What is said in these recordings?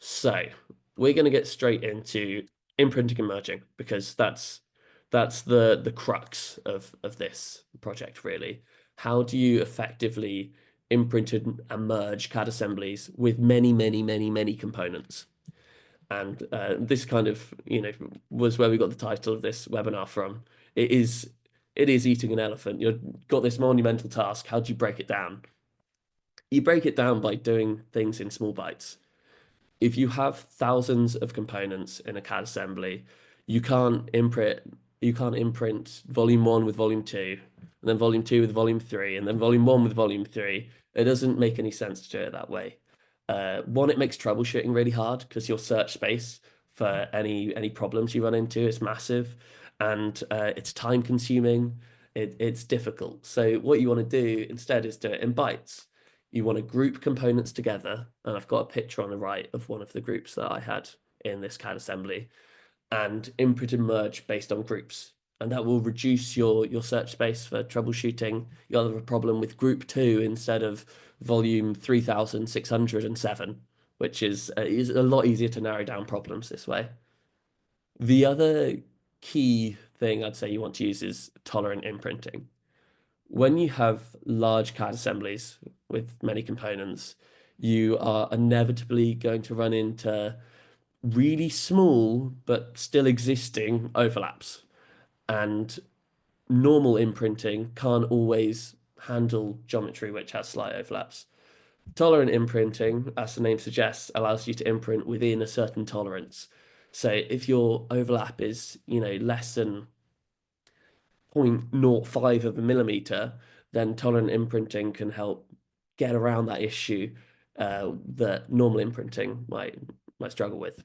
So we're going to get straight into imprinting and merging because that's the crux of this project, really. How do you effectively imprint and merge CAD assemblies with many, many, many, many components? And this kind of, was where we got the title of this webinar from. It is it is eating an elephant. You've got this monumental task. How do you break it down? You break it down by doing things in small bites. If you have thousands of components in a CAD assembly, you can't imprint volume one with volume two, and then volume two with volume three, and then volume one with volume three. It doesn't make any sense to do it that way. One, it makes troubleshooting really hard because your search space for any problems you run into is massive, and it's time consuming. It's difficult. So what you want to do instead is do it in bites. You want to group components together, and I've got a picture on the right of one of the groups that I had in this CAD assembly, and imprint and merge based on groups. And that will reduce your search space for troubleshooting. You'll have a problem with group two instead of volume 3607, which is a lot easier to narrow down problems this way. The other key thing I'd say you want to use is tolerant imprinting. When you have large CAD assemblies with many components, you are inevitably going to run into really small but still existing overlaps. And normal imprinting can't always handle geometry which has slight overlaps. Tolerant imprinting, as the name suggests, allows you to imprint within a certain tolerance. So if your overlap is, less than 0.05 of a millimeter, then tolerant imprinting can help get around that issue that normal imprinting might struggle with.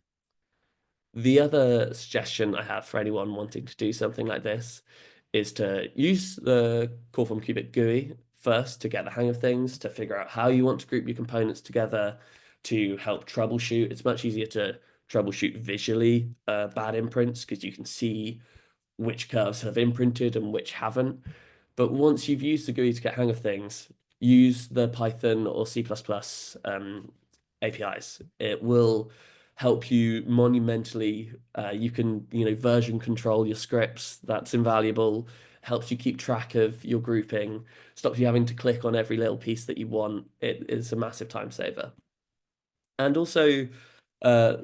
The other suggestion I have for anyone wanting to do something like this is to use the Coreform Cubit GUI first to get the hang of things, to figure out how you want to group your components together, to help troubleshoot. It's much easier to troubleshoot visually bad imprints because you can see which curves have imprinted and which haven't. But once you've used the GUI to get hang of things, use the Python or C++ APIs. It will help you monumentally. You can, version control your scripts. That's invaluable. Helps you keep track of your grouping. Stops you having to click on every little piece that you want. It is a massive time saver. And also, uh,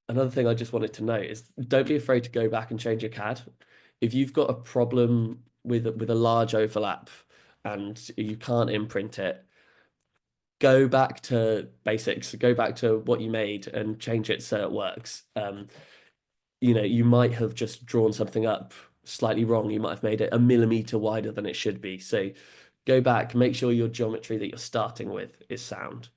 another thing I just wanted to note is don't be afraid to go back and change your CAD. If you've got a problem with a large overlap and you can't imprint it, go back to basics, go back to what you made and change it so it works. You might have just drawn something up slightly wrong. You might have made it a millimeter wider than it should be. So go back, make sure your geometry that you're starting with is sound.